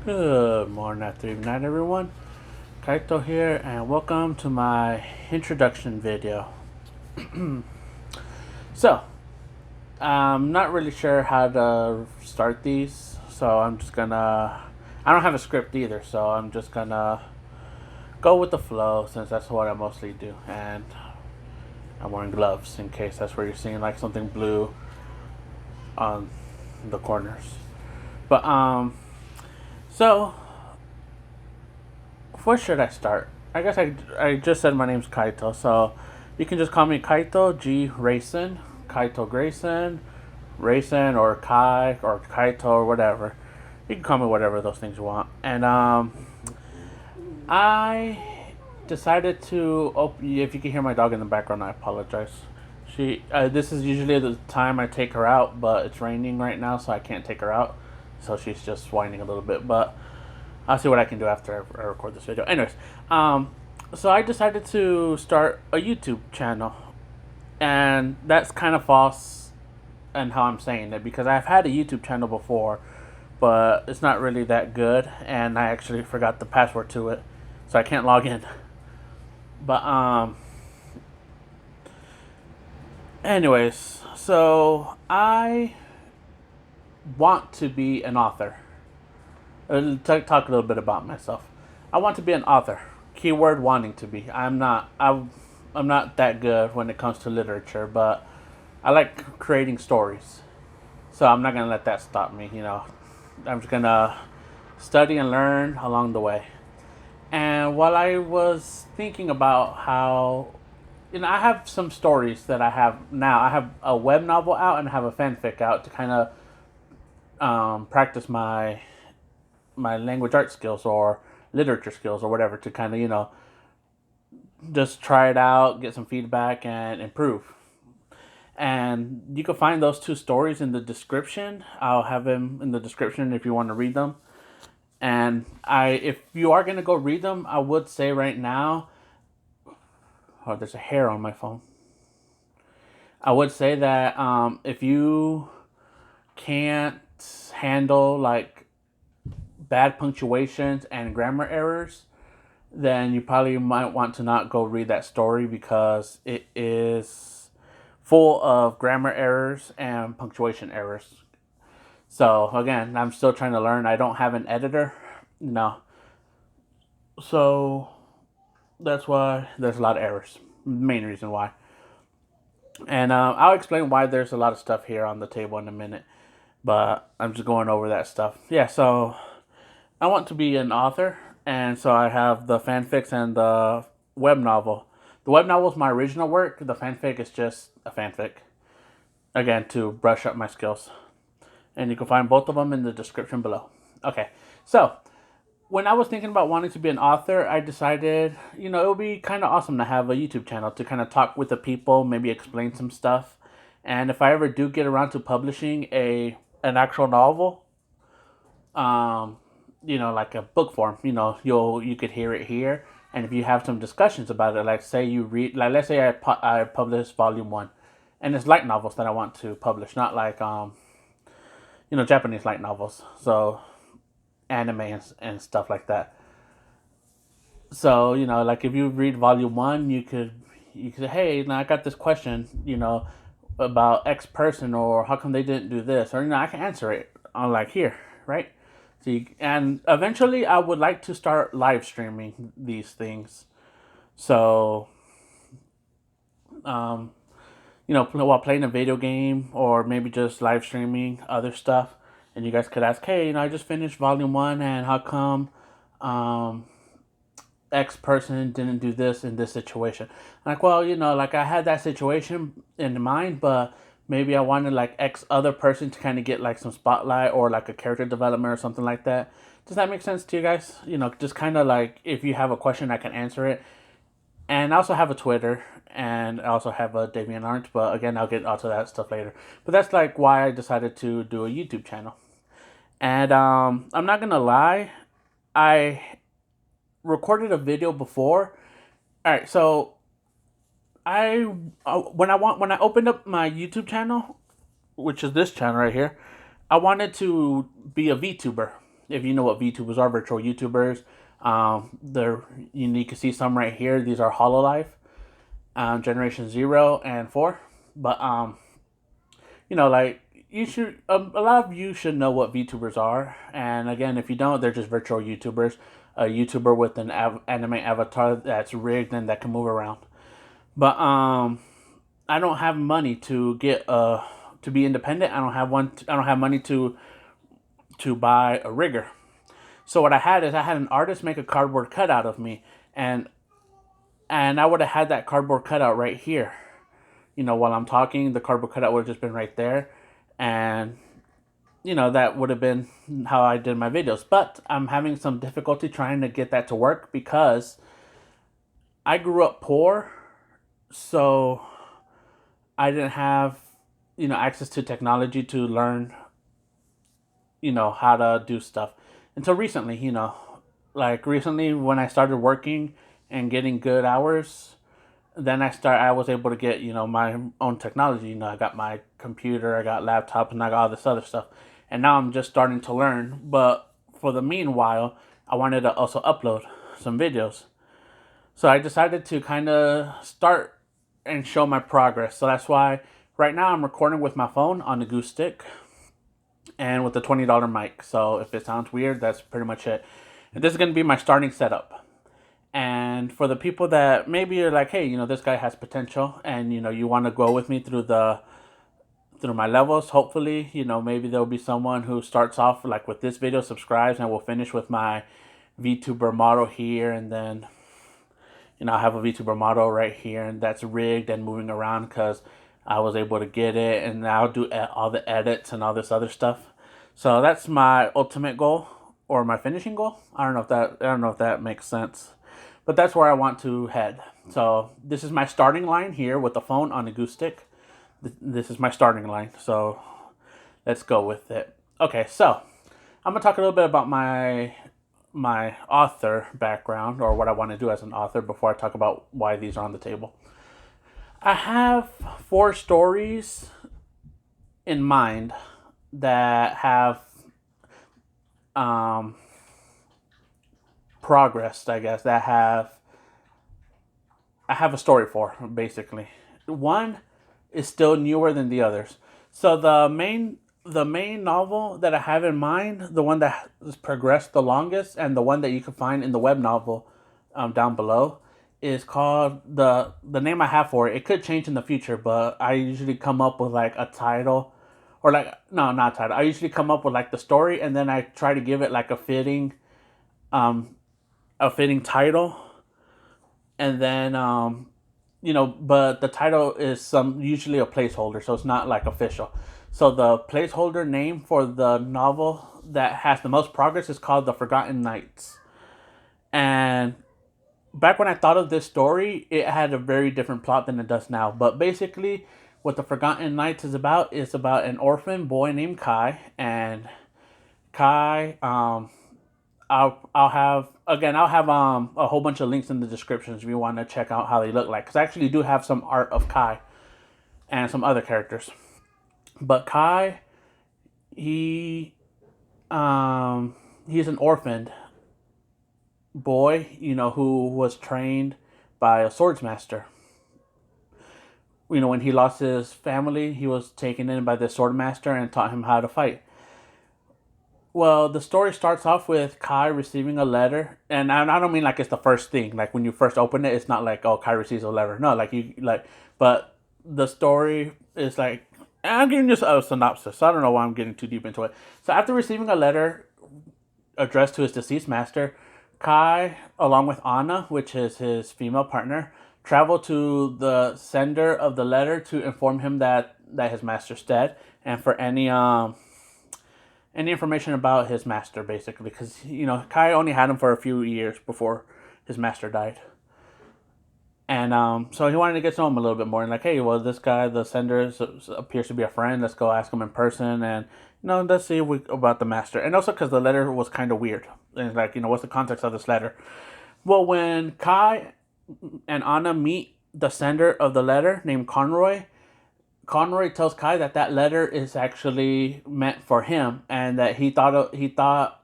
Good morning, afternoon, night, everyone. Kaito here, and welcome to my introduction video. So, I'm not really sure how to start these, so I'm just gonna. I don't have a script either, so I'm just gonna go with the flow since that's what I mostly do. And I'm wearing gloves in case that's where you're seeing like something blue on the corners. But, so where should I start? I guess I just said my name's Kaito, so you can just call me Kaito G Rayson, Kaito Grayson, Rayson or Kai or Kaito or whatever. You can call me whatever those things you want. And I decided to open. If you can hear my dog in the background, I apologize. This is usually the time I take her out, but it's raining right now, so I can't take her out. So she's just whining a little bit, but I'll see what I can do after I record this video. Anyways, so I decided to start a YouTube channel, and that's kind of false in how I'm saying it because I've had a YouTube channel before, but it's not really that good, and I actually forgot the password to it, so I can't log in. But anyways, so I want to be an author. Talk a little bit about myself. I want to be an author. Keyword wanting to be. I'm not. I'm not that good when it comes to literature, but I like creating stories. So I'm not gonna let that stop me. I'm just gonna study and learn along the way. And while I was thinking about how, I have some stories that I have now. I have a web novel out and I have a fanfic out to kind of practice my language art skills or literature skills or whatever to kind of just try it out, get some feedback, and improve. And you can find those two stories in the description. I'll have them in the description if you want to read them. And if you are gonna go read them, I would say right now. Oh, there's a hair on my phone. I would say that if you can't handle like bad punctuations and grammar errors, then you probably might want to not go read that story because it is full of grammar errors and punctuation errors. So again, I'm still trying to learn. I don't have an editor, no. So that's why there's a lot of errors. Main reason why. And I'll explain why there's a lot of stuff here on the table in a minute. But I'm just going over that stuff. Yeah, so I want to be an author, and so I have the fanfics and the web novel. The web novel is my original work. The fanfic is just a fanfic. Again, to brush up my skills. And you can find both of them in the description below. Okay, so when I was thinking about wanting to be an author, I decided, it would be kind of awesome to have a YouTube channel to kind of talk with the people, maybe explain some stuff. And if I ever do get around to publishing an actual novel, like a book form, you could hear it here. And if you have some discussions about it, like say you read, like let's say I publish volume one, and it's light novels that I want to publish, not like Japanese light novels, so anime and stuff like that. So like if you read volume one, you could say, hey, now I got this question, about X person, or how come they didn't do this, or I can answer it on like here, right? And eventually, I would like to start live streaming these things. So, um, while playing a video game or maybe just live streaming other stuff, and you guys could ask, hey, I just finished volume one, and how come, X person didn't do this in this situation? Like, well, like I had that situation in mind, but maybe I wanted like X other person to kind of get like some spotlight or like a character development or something like that. Does that make sense to you guys? Just kind of like if you have a question, I can answer it. And I also have a Twitter, and I also have a DeviantArt, but again, I'll get onto that stuff later. But that's like why I decided to do a YouTube channel. And I'm not gonna lie, I recorded a video before. All right, so when I opened up my YouTube channel, which is this channel right here, I wanted to be a VTuber. if you know what VTubers are, virtual YouTubers, you can see some right here. These are Hololive, Generation 0 and 4. But, like, you should, a lot of you should know what VTubers are. And again, if you don't, they're just virtual YouTubers. A YouTuber with an anime avatar that's rigged and that can move around. But, I don't have money to get to be independent. I don't have I don't have money to buy a rigger. So what I had is I had an artist make a cardboard cutout of me, and I would have had that cardboard cutout right here. While I'm talking, the cardboard cutout would have just been right there, and that would have been how I did my videos. But I'm having some difficulty trying to get that to work because I grew up poor, so I didn't have access to technology to learn how to do stuff until recently. Like recently when I started working and getting good hours, then I was able to get my own technology. I got my computer, I got laptop, and I got all this other stuff, and now I'm just starting to learn. But for the meanwhile, I wanted to also upload some videos, so I decided to kind of start and show my progress. So that's why right now I'm recording with my phone on the Goose Stick and with the $20 mic. So if it sounds weird, that's pretty much it. And this is going to be my starting setup. And for the people that maybe are like, hey, this guy has potential, and you want to go with me through my levels, hopefully, maybe there'll be someone who starts off like with this video, subscribes, and will finish with my VTuber model here, and then I have a VTuber model right here, and that's rigged and moving around because I was able to get it, and I'll do all the edits and all this other stuff. So that's my ultimate goal, or my finishing goal. I don't know if that makes sense, but that's where I want to head. So this is my starting line here with the phone on the Goose Stick. This is my starting line. So let's go with it. Okay, so I'm gonna talk a little bit about my author background, or what I want to do as an author, before I talk about why these are on the table. I have 4 stories in mind that have progressed, I guess, that I have a story for, basically. One is still newer than the others. So the main novel that I have in mind, the one that has progressed the longest, and the one that you can find in the web novel down below, is called, the name I have for it. It could change in the future, but I usually come up with like a title, or like, no, not a title. I usually come up with like the story, and then I try to give it like a fitting title, and then but the title is usually a placeholder, so it's not like official. So the placeholder name for the novel that has the most progress is called The Forgotten Nights. And back when I thought of this story, it had a very different plot than it does now. But basically, what The Forgotten Nights is about an orphan boy named Kai. And Kai, I'll have a whole bunch of links in the descriptions if you want to check out how they look like. Because I actually do have some art of Kai and some other characters. But Kai, he's an orphaned boy, who was trained by a swordsmaster. When he lost his family, he was taken in by this swordmaster and taught him how to fight. Well, the story starts off with Kai receiving a letter, and I don't mean like it's the first thing. Like when you first open it, it's not like, oh, Kai receives a letter. No, but the story is like, I'm giving you a synopsis, so I don't know why I'm getting too deep into it. So after receiving a letter addressed to his deceased master, Kai, along with Anna, which is his female partner, travel to the sender of the letter to inform him that his master's dead, and for any information about his master, basically, because Kai only had him for a few years before his master died. And so he wanted to get to know him a little bit more, and like, hey, well, this guy, the sender, appears to be a friend. Let's go ask him in person, and let's see about the master. And also because the letter was kind of weird, and like, what's the context of this letter? Well, when Kai and Anna meet the sender of the letter, named Conroy tells Kai that letter is actually meant for him, and that he thought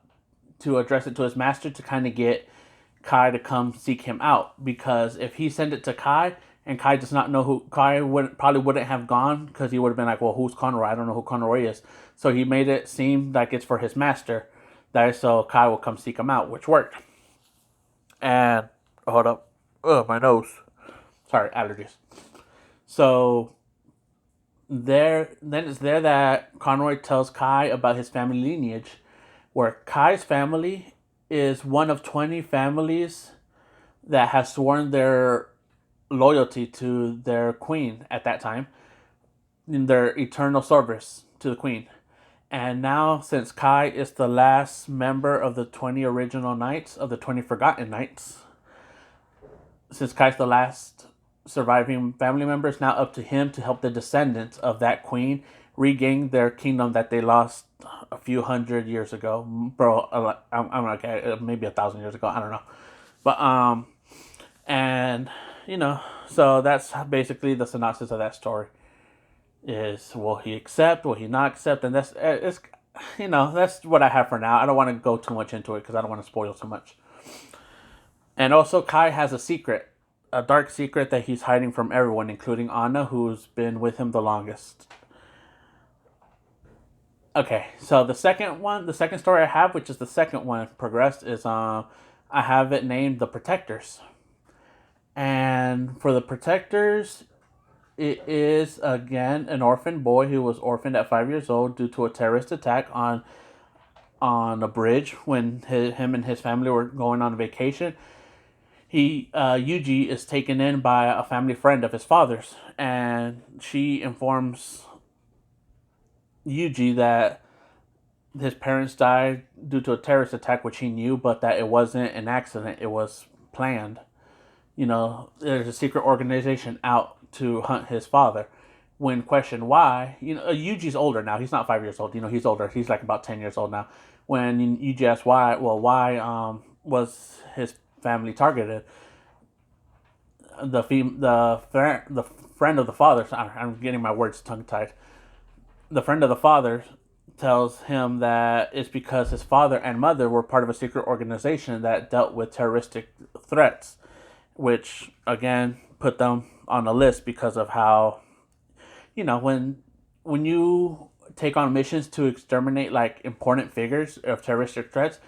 to address it to his master to kind of get Kai to come seek him out. Because if he sent it to Kai and Kai does not know who, Kai probably wouldn't have gone, because he would have been like, well, who's Conroy? I don't know who Conroy is. So he made it seem like it's for his master. So Kai will come seek him out, which worked. And hold up, my nose. Sorry, allergies. So then it's there that Conroy tells Kai about his family lineage, where Kai's family is one of 20 families that have sworn their loyalty to their queen at that time, in their eternal service to the queen. And now, since Kai is the last member of the 20 original knights, of the 20 forgotten knights, since Kai's the last surviving family member, it's now up to him to help the descendants of that queen regain their kingdom that they lost a few hundred years ago. Bro, I'm okay, maybe 1,000 years ago, I don't know. But, and, so that's basically the synopsis of that story. Is, will he accept, will he not accept? And that's what I have for now. I don't want to go too much into it because I don't want to spoil too much. And also, Kai has a dark secret that he's hiding from everyone, including Anna, who's been with him the longest. Okay, so the second story I have, which is the second one progressed, is I have it named The Protectors. And for The Protectors, it is, again, an orphan boy who was orphaned at 5 years old due to a terrorist attack on a bridge when him and his family were going on a vacation. Yuji is taken in by a family friend of his father's, and she informs Yuji that his parents died due to a terrorist attack, which he knew, but that it wasn't an accident, it was planned. There's a secret organization out to hunt his father. When questioned why, Yuji's older now. He's not 5 years old. He's older. He's like about 10 years old now. When Yuji asked why, was his family targeted? The friend of the father. I'm getting my words tongue tied. The friend of the father tells him that it's because his father and mother were part of a secret organization that dealt with terroristic threats, which again put them on a list because of how, when you take on missions to exterminate like important figures of terroristic threats,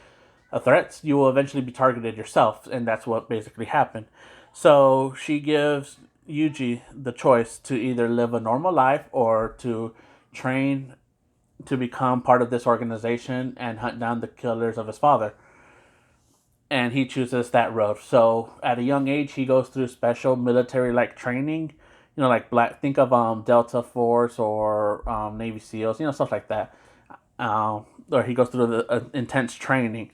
you will eventually be targeted yourself, and that's what basically happened. So she gives Yuji the choice to either live a normal life or to train to become part of this organization and hunt down the killers of his father. And he chooses that road. So at a young age, he goes through special military-like training. Think of Delta Force or Navy SEALs, stuff like that. Or he goes through the intense training.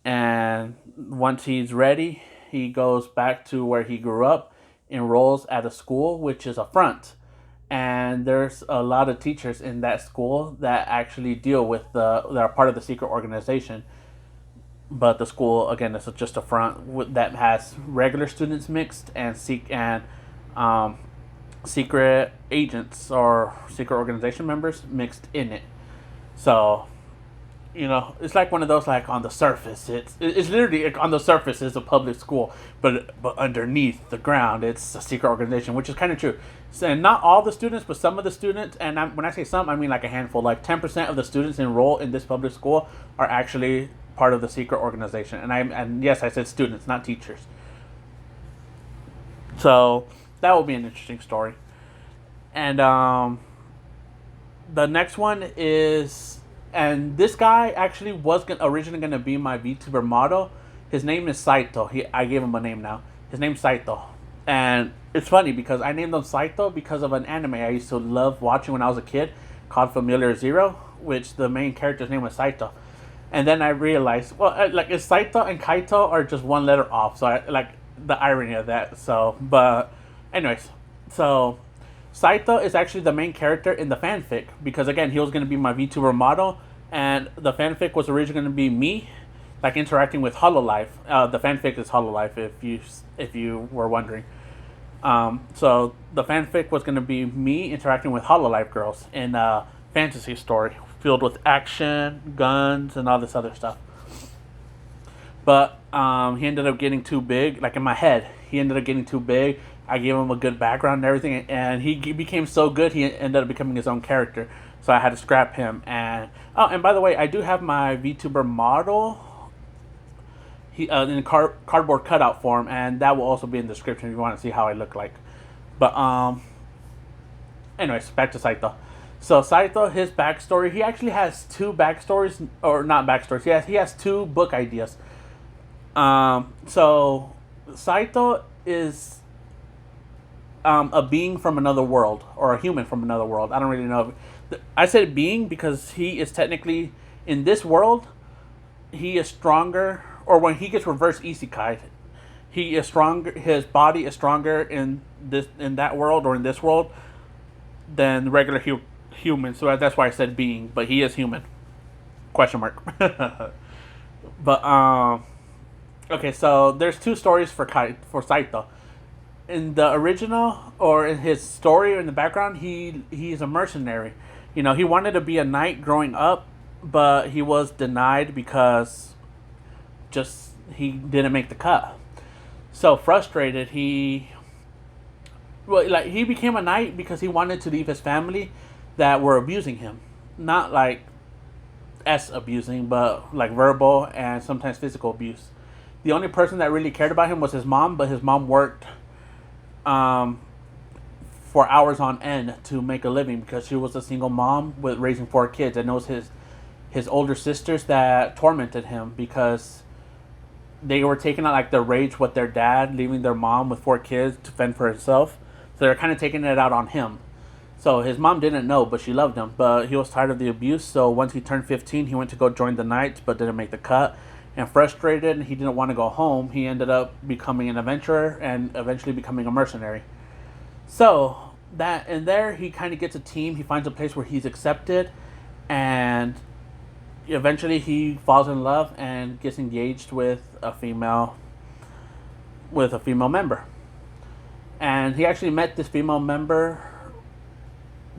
And once he's ready, he goes back to where he grew up, enrolls at a school, which is a front. And there's a lot of teachers in that school that actually deal with that are part of the secret organization. But the school, again, is just a front that has regular students mixed and secret agents or secret organization members mixed in it. So, it's like one of those, like, on the surface. It's literally, like, on the surface is a public school, but underneath the ground, it's a secret organization, which is kind of true. So, and not all the students, but some of the students, and when I say some, I mean like a handful. Like 10% of the students enroll in this public school are actually part of the secret organization. And yes, I said students, not teachers. So that will be an interesting story. And the next one is, and this guy actually was originally going to be my VTuber model. His name is Saito. I gave him a name now. His name's Saito. And it's funny because I named him Saito because of an anime I used to love watching when I was a kid called Familiar Zero, which the main character's name was Saito. And then I realized, it's Saito and Kaito are just one letter off. So I like the irony of that. So, but anyways, so Saito is actually the main character in the fanfic because, again, he was going to be my VTuber model, and the fanfic was originally going to be me, like, interacting with Hololive. The fanfic is Hololive, if you were wondering. So the fanfic was going to be me interacting with Hololive girls in a fantasy story filled with action, guns, and all this other stuff. But he ended up getting too big. Like in my head, he ended up getting too big. I gave him a good background and everything, and he became so good he ended up becoming his own character. So I had to scrap him. And and by the way, I do have my VTuber model. He in cardboard cutout form, and that will also be in the description if you want to see how I look like. But anyways, back to Saito. So Saito, his backstory, he actually has two backstories, or not backstories. He has two book ideas. So Saito is a being from another world, or a human from another world. I don't really know. I said being because he is technically in this world. He is stronger, or when he gets reverse isekai, he is stronger. His body is stronger in that world, or in this world, than regular human. So that's why I said being, but he is human. Question mark. But okay, so there's two stories for Saito. In the original, or in his story, or in the background, he's a mercenary. He wanted to be a knight growing up, but he was denied because he didn't make the cut. So frustrated, he became a knight because he wanted to leave his family that were abusing him. Not like abusing, but like verbal and sometimes physical abuse. The only person that really cared about him was his mom, but his mom worked for hours on end to make a living because she was a single mom with raising 4 kids, and it was his older sisters that tormented him because they were taking out like their rage with their dad leaving their mom with 4 kids to fend for herself. So they're kind of taking it out on him. So his mom didn't know, but she loved him. But he was tired of the abuse, so once he turned 15, he went to go join the Knights, but didn't make the cut. And frustrated, and he didn't want to go home, he ended up becoming an adventurer and eventually becoming a mercenary. So that in there, he kind of gets a team. He finds a place where he's accepted, and eventually he falls in love and gets engaged with a female member. And he actually met this female member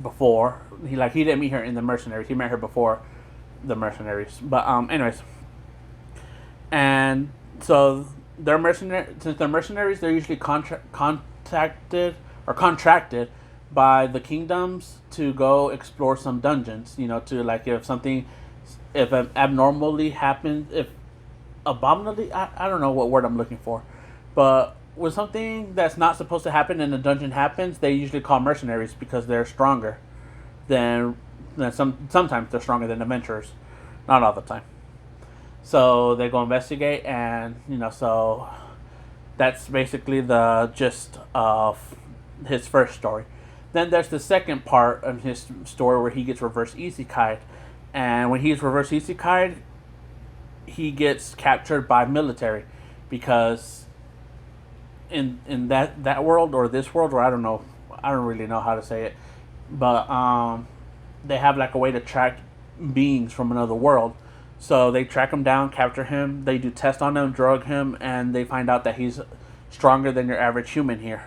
before. He didn't meet her in the mercenaries. He met her before the mercenaries. But anyways, and so since they're mercenaries, they're usually contracted by the kingdoms to go explore some dungeons. To if an abnormally happens, if abominably, I don't know what word I'm looking for, but when something that's not supposed to happen in a dungeon happens, they usually call mercenaries because they're stronger than sometimes they're stronger than adventurers, not all the time. So they go investigate, and so that's basically the gist of his first story. Then there's the second part of his story where he gets reverse isekai, and when he's reverse isekai, he gets captured by military because in that world, or this world, or I don't really know how to say it, but they have like a way to track beings from another world. So they track him down, capture him, they do tests on him, drug him, and they find out that he's stronger than your average human here.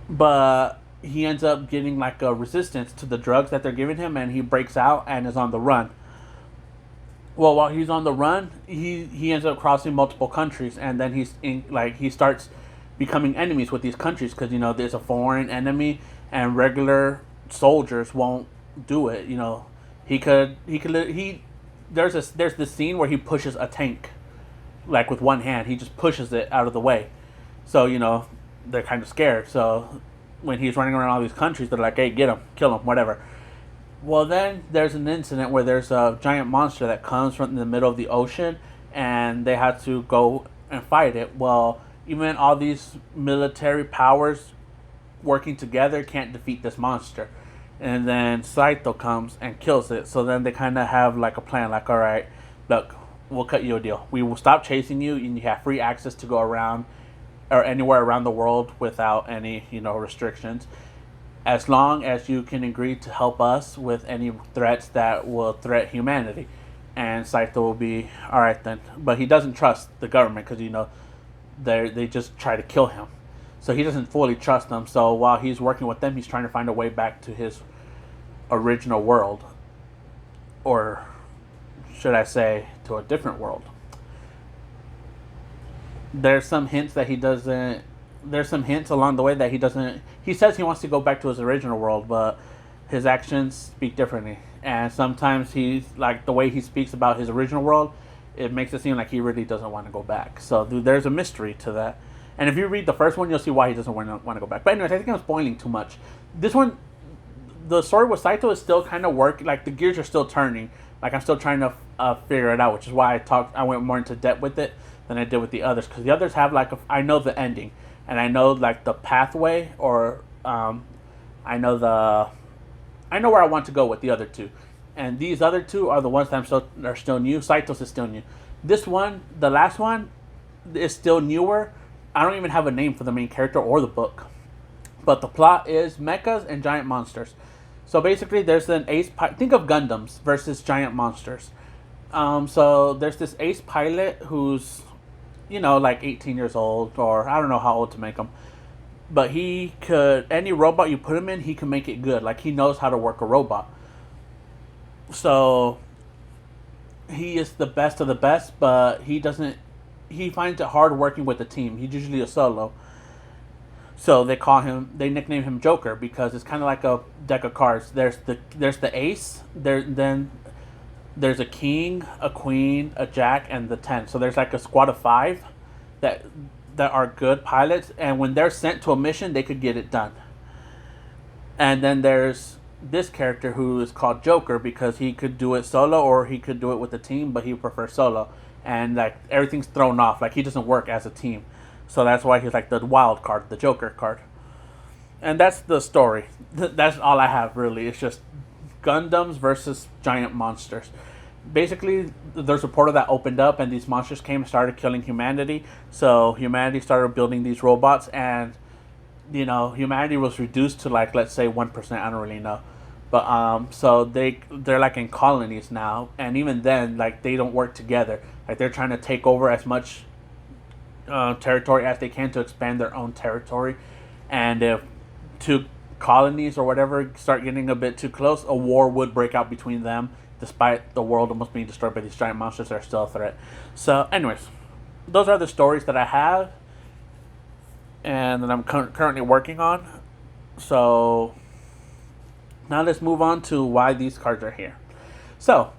But he ends up getting like a resistance to the drugs that they're giving him, and he breaks out and is on the run. Well, while he's on the run, he ends up crossing multiple countries, and then he starts becoming enemies with these countries because there's a foreign enemy, and regular soldiers won't do it. There's this scene where he pushes a tank, like with one hand. He just pushes it out of the way. So, they're kind of scared. So when he's running around all these countries, they're like, hey, get him, kill him, whatever. Well, then there's an incident where there's a giant monster that comes from the middle of the ocean, and they have to go and fight it. Well, even all these military powers working together can't defeat this monster. And then Saito comes and kills it. So then they kind of have like a plan, like, all right, look, we'll cut you a deal. We will stop chasing you, and you have free access to go around or anywhere around the world without any, restrictions, as long as you can agree to help us with any threats that will threaten humanity. And Saito will be, all right then. But he doesn't trust the government because, they just try to kill him. So he doesn't fully trust them. So while he's working with them, he's trying to find a way back to his original world. Or should I say, to a different world. There's some hints that he doesn't. There's some hints along the way that he doesn't. He says he wants to go back to his original world, but his actions speak differently. And sometimes he's like the way he speaks about his original world, it makes it seem like he really doesn't want to go back. So there's a mystery to that. And if you read the first one, you'll see why he doesn't want to go back. But anyways, I think I'm spoiling too much. This one, the story with Saito is still kind of working. Like the gears are still turning. Like I'm still trying to figure it out, which is why I went more into depth with it than I did with the others. Because the others have like I know the ending, and I know like the pathway, or I know where I want to go with the other two. And these other two are the ones that are still new. Saito's is still new. This one, the last one, is still newer. I don't even have a name for the main character or the book. But the plot is mechas and giant monsters. So basically, there's an ace. Think of Gundams versus giant monsters. So there's this ace pilot who's, like 18 years old, or I don't know how old to make him. But he could, any robot you put him in, he can make it good. Like he knows how to work a robot. So he is the best of the best, but he finds it hard working with a team. He's usually a solo. So they nickname him Joker because it's kind of like a deck of cards. There's the ace, then there's a king, a queen, a jack, and the 10. So there's like a squad of 5 that are good pilots, and when they're sent to a mission, they could get it done. And then there's this character who is called Joker because he could do it solo or he could do it with a team, but he prefers solo. And like everything's thrown off, like he doesn't work as a team. So that's why he's like the wild card, the Joker card. And that's the story. That's all I have, really. It's just Gundams versus giant monsters. Basically, there's a portal that opened up and these monsters came and started killing humanity. So humanity started building these robots, and humanity was reduced to like, let's say 1%. I don't really know. But so they're like in colonies now, and even then, like they don't work together. Like they're trying to take over as much territory as they can to expand their own territory. And if two colonies or whatever start getting a bit too close, a war would break out between them. Despite the world almost being destroyed by these giant monsters, they're still a threat. So, anyways, those are the stories that I have and that I'm currently working on. So now let's move on to why these cards are here. So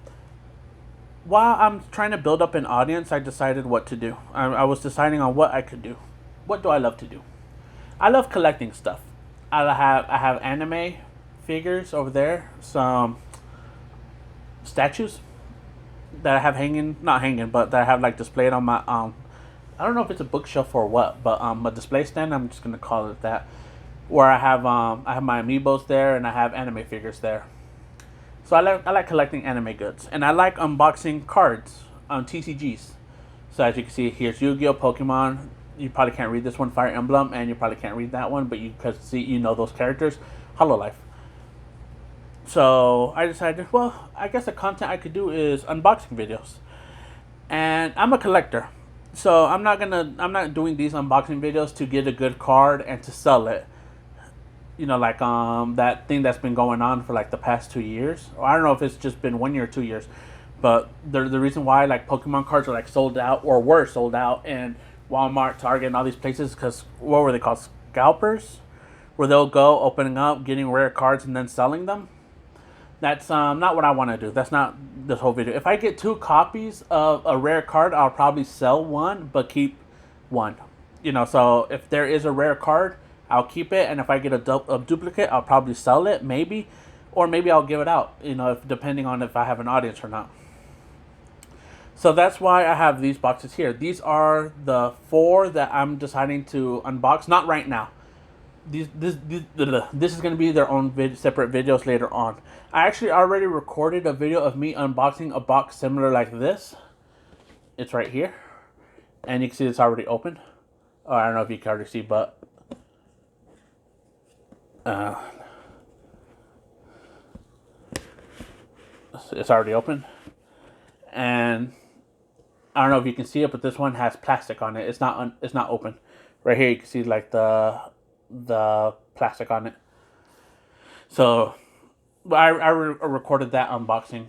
while I'm trying to build up an audience, I decided what to do. I was deciding on what I could do. What do I love to do? I love collecting stuff. I have anime figures over there, some statues that I have not hanging, but that I have like displayed on my I don't know if it's a bookshelf or what, but a display stand. I'm just gonna call it that. Where I have my amiibos there, and I have anime figures there. So I like collecting anime goods, and I like unboxing cards on TCGs. So as you can see, here's Yu-Gi-Oh, Pokemon. You probably can't read this one, Fire Emblem, and you probably can't read that one, but you could see those characters. Hololive. So I decided, well, I guess the content I could do is unboxing videos, and I'm a collector. So I'm not doing these unboxing videos to get a good card and to sell it. Like that thing that's been going on for like the past 2 years. Or I don't know if it's just been 1 year or 2 years, but the reason why like Pokemon cards are like sold out or were sold out in Walmart, Target, and all these places, because what were they called, scalpers, where they'll go opening up, getting rare cards, and then selling them. That's not what I want to do. That's not this whole video. If I get 2 copies of a rare card, I'll probably sell one, but keep one. So if there is a rare card, I'll keep it, and if I get a duplicate, I'll probably sell it, maybe, or maybe I'll give it out. Depending on if I have an audience or not. So that's why I have these boxes here. These are the 4 that I'm deciding to unbox. Not right now. This is going to be their own separate videos later on. I actually already recorded a video of me unboxing a box similar like this. It's right here. And you can see it's already open. Oh, I don't know if you can already see, but it's already open. And I don't know if you can see it, but this one has plastic on it. It's not open. Right here you can see like the plastic on it. So I recorded that unboxing,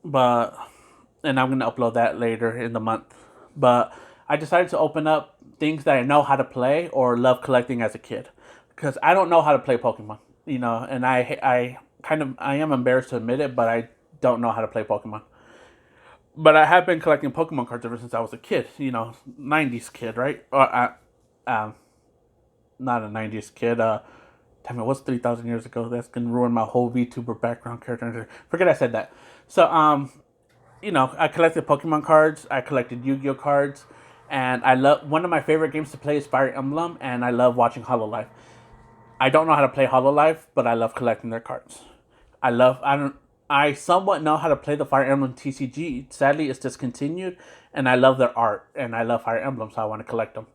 and I'm gonna upload that later in the month. But I decided to open up things that I know how to play or love collecting as a kid, because I don't know how to play Pokemon, and I am embarrassed to admit it, but I don't know how to play Pokemon. But I have been collecting Pokemon cards ever since I was a kid, 90s kid, right? Um, Not a 90s kid. Damn, it was 3,000 years ago. That's going to ruin my whole VTuber background character. Forget I said that. So, I collected Pokemon cards. I collected Yu-Gi-Oh cards. And one of my favorite games to play is Fire Emblem, and I love watching Hololive. I don't know how to play Hololive, but I love collecting their cards. I somewhat know how to play the Fire Emblem TCG. Sadly, it's discontinued, and I love their art, and I love Fire Emblem, so I want to collect them.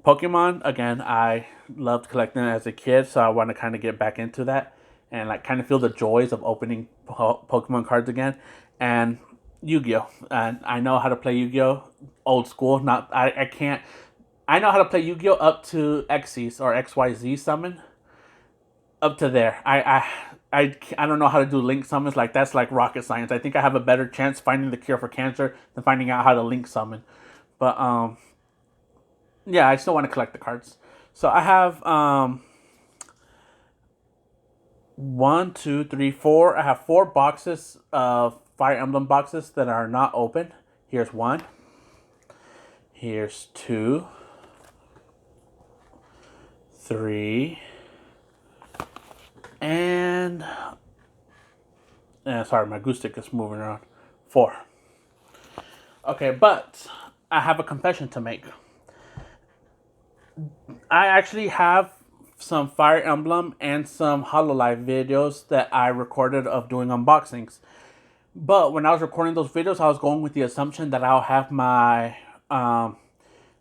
Pokemon, again, I loved collecting as a kid, so I want to kind of get back into that and like kind of feel the joys of opening Pokemon cards again. And Yu-Gi-Oh! And I know how to play Yu-Gi-Oh! Old school. Not I can't. I know how to play Yu-Gi-Oh! Up to Xyz or XYZ summon. Up to there. I don't know how to do link summons. Like, that's like rocket science. I think I have a better chance finding the cure for cancer than finding out how to link summon. But yeah, I still want to collect the cards. So I have 1, 2, 3, 4. I have 4 boxes of Fire Emblem boxes that are not open. Here's 1. Here's 2, 3, and sorry, my goose stick is moving around. 4. Okay, but I have a confession to make. I actually have some Fire Emblem and some Hololive videos that I recorded of doing unboxings. But when I was recording those videos, I was going with the assumption that I'll have my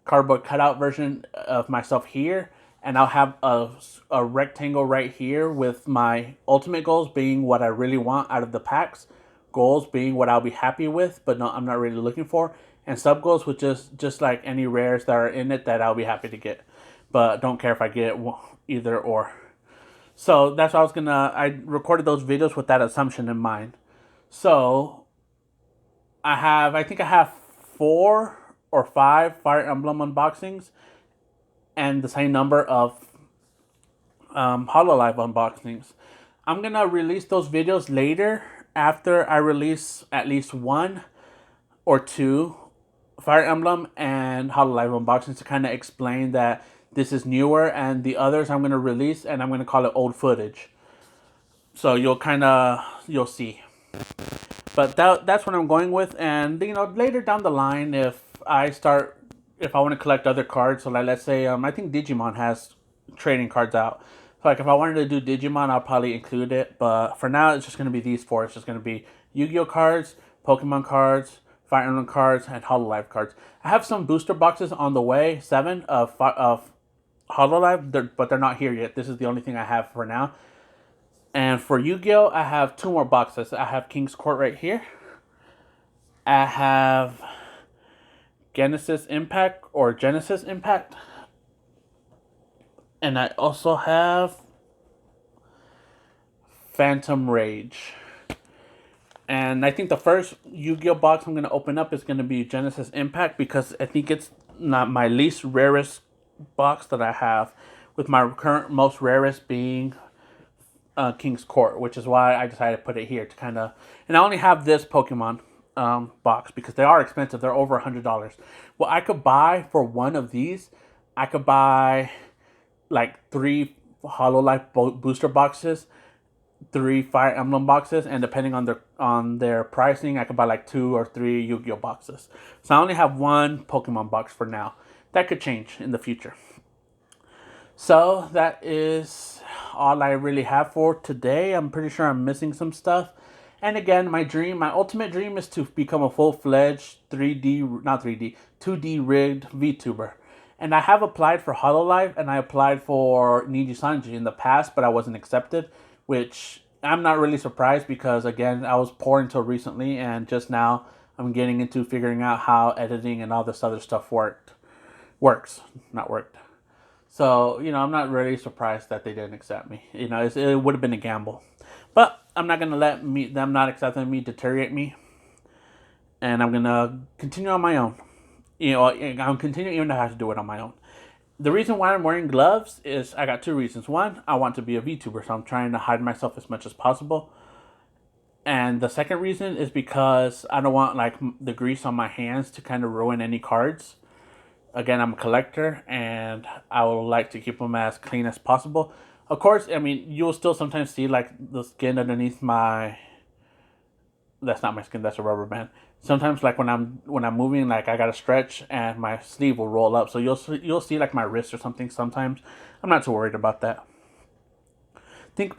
cardboard cutout version of myself here, and I'll have a rectangle right here with my ultimate goals being what I really want out of the packs, goals being what I'll be happy with, but no, I'm not really looking for, and sub goals, which is just like any rares that are in it that I'll be happy to get, but don't care if I get either or. So that's why I recorded those videos with that assumption in mind. So I think I have 4 or 5 Fire Emblem unboxings and the same number of Hololive unboxings. I'm gonna release those videos later after I release at least 1 or 2 Fire Emblem and Hololive unboxings to kind of explain that this is newer, and the others I'm gonna release and I'm gonna call it old footage. So you'll see. But that's what I'm going with, and later down the line, if I want to collect other cards, so like let's say I think Digimon has trading cards out. So like if I wanted to do Digimon, I'll probably include it. But for now, it's just gonna be these 4. It's just gonna be Yu-Gi-Oh cards, Pokemon cards, Fire Emblem cards, and Hololive cards. I have some booster boxes on the way, 7 of Hololive, but they're not here yet. This is the only thing I have for now. And for Yu-Gi-Oh, I have 2 more boxes. I have King's Court right here. I have Genesis Impact. And I also have Phantom Rage. And I think the first Yu-Gi-Oh box I'm going to open up is going to be Genesis Impact, because I think it's not my least rarest box that I have, with my current most rarest being King's Court, which is why I decided to put it here to kind of. And I only have this Pokemon box because they are expensive. They're over $100. Well, I could buy for one of these. I could buy like 3 Hololive booster boxes, 3 Fire Emblem boxes, and depending on their pricing, I could buy like 2 or 3 Yu-Gi-Oh boxes. So I only have 1 Pokemon box for now. That could change in the future. So that is all I really have for today. I'm pretty sure I'm missing some stuff. And again, my ultimate dream is to become a full-fledged 2D rigged VTuber. And I have applied for Hololive, and I applied for Niji-Sanji in the past, but I wasn't accepted, which I'm not really surprised because, again, I was poor until recently, and just now I'm getting into figuring out how editing and all this other stuff worked. So, I'm not really surprised that they didn't accept me. It would have been a gamble. But I'm not going to let them not accepting me deteriorate me. And I'm going to continue on my own. I'm continuing even though I have to do it on my own. The reason why I'm wearing gloves is I got two reasons. One, I want to be a VTuber, so I'm trying to hide myself as much as possible. And the second reason is because I don't want like the grease on my hands to kind of ruin any cards. Again, I'm a collector, and I would like to keep them as clean as possible. Of course, I mean you'll still sometimes see like the skin underneath my. That's not my skin. That's a rubber band. Sometimes, like when I'm moving, like I gotta stretch, and my sleeve will roll up. So you'll see like my wrist or something. Sometimes I'm not too worried about that. Think of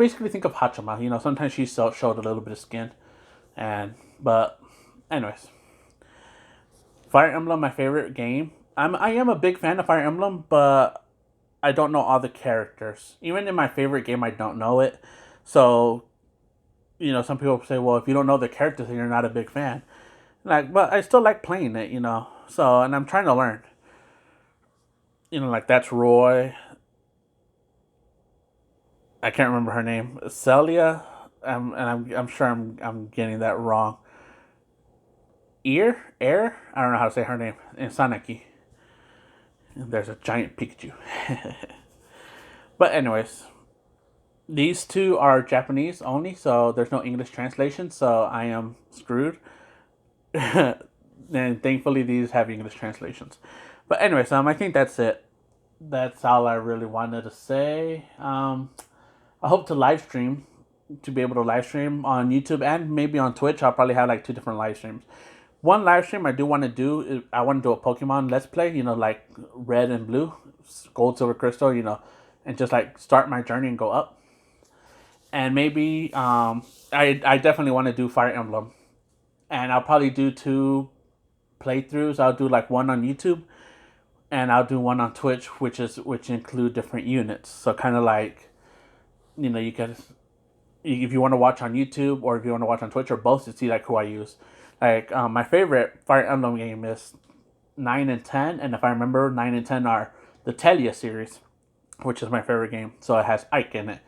Hachima. Sometimes she showed a little bit of skin, but anyways, Fire Emblem, my favorite game. I am a big fan of Fire Emblem, but I don't know all the characters. Even in my favorite game, I don't know it. So, some people say, well, if you don't know the characters, then you're not a big fan. But I still like playing it. So, and I'm trying to learn. Like that's Roy. I can't remember her name. Celia. And I'm sure I'm getting that wrong. Air. I don't know how to say her name. And Sanaki. And there's a giant Pikachu. But anyways, these two are Japanese only, so there's no English translation. So I am screwed. And thankfully, these have English translations. But anyways, I think that's it. That's all I really wanted to say. I hope to be able to live stream on YouTube and maybe on Twitch. I'll probably have like two different live streams. One live stream I do want to do is I want to do a Pokemon Let's Play, like Red and Blue, Gold, Silver, Crystal, and just like start my journey and go up. And maybe I definitely want to do Fire Emblem, and I'll probably do two playthroughs. I'll do like one on YouTube, and I'll do one on Twitch, which include different units. So kind of like, you can, if you want to watch on YouTube or if you want to watch on Twitch or both to see like who I use. Like my favorite Fire Emblem game is 9 and 10, and if I remember, 9 and 10 are the Telia series, which is my favorite game. So it has Ike in it.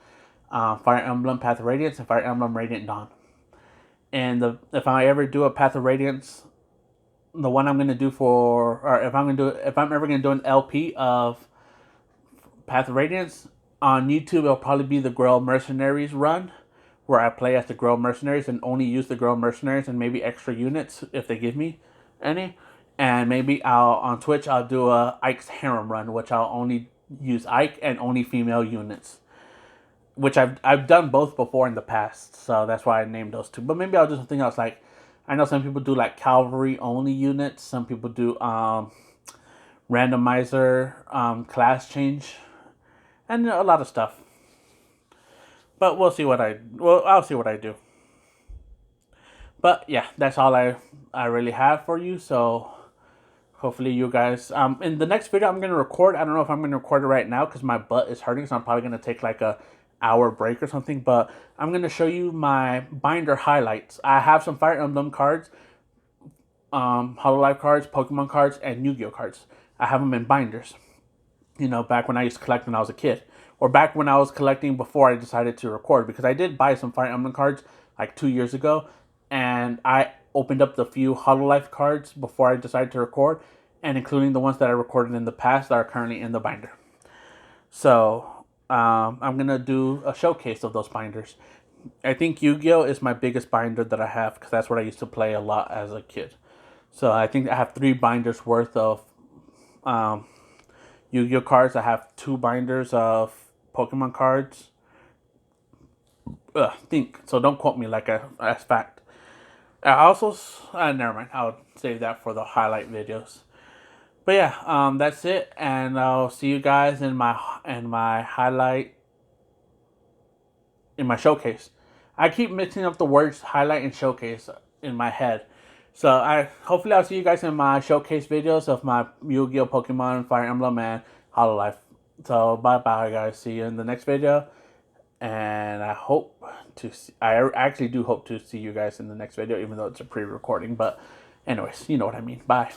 Fire Emblem Path of Radiance and Fire Emblem Radiant Dawn. And if I ever do a Path of Radiance, the one I'm gonna do if I'm ever gonna do an LP of Path of Radiance on YouTube, it'll probably be the Girl Mercenaries run, where I play as the Girl Mercenaries and only use the Girl Mercenaries and maybe extra units if they give me any. And maybe on Twitch I'll do a Ike's Harem run, which I'll only use Ike and only female units. Which I've done both before in the past, so that's why I named those two. But maybe I'll do something else. Like I know some people do like cavalry only units. Some people do randomizer, class change, and a lot of stuff. But I'll see what I do. But yeah, that's all I really have for you. So hopefully you guys in the next video I'm gonna record. I don't know if I'm gonna record it right now because my butt is hurting, so I'm probably gonna take like a hour break or something. But I'm gonna show you my binder highlights. I have some Fire Emblem cards, Hololive cards, Pokemon cards, and Yu-Gi-Oh cards. I have them in binders. Back when I used to collect when I was a kid. Or back when I was collecting before I decided to record. Because I did buy some Fire Emblem cards like 2 years ago. And I opened up the few Hololive cards before I decided to record. And including the ones that I recorded in the past that are currently in the binder. So, I'm going to do a showcase of those binders. I think Yu-Gi-Oh is my biggest binder that I have. Because that's what I used to play a lot as a kid. So I think I have 3 binders worth of Yu-Gi-Oh cards. I have 2 binders of Pokemon cards. So don't quote me like as fact. I also never mind. I'll save that for the highlight videos. But yeah, that's it, and I'll see you guys in my highlight in my showcase. I keep mixing up the words highlight and showcase in my head. So hopefully I'll see you guys in my showcase videos of my Yu-Gi-Oh, Pokemon, Fire Emblem, and Hololive. So bye guys. See you in the next video. And I actually do hope to see you guys in the next video, even though it's a pre-recording. But anyways, you know what I mean. Bye.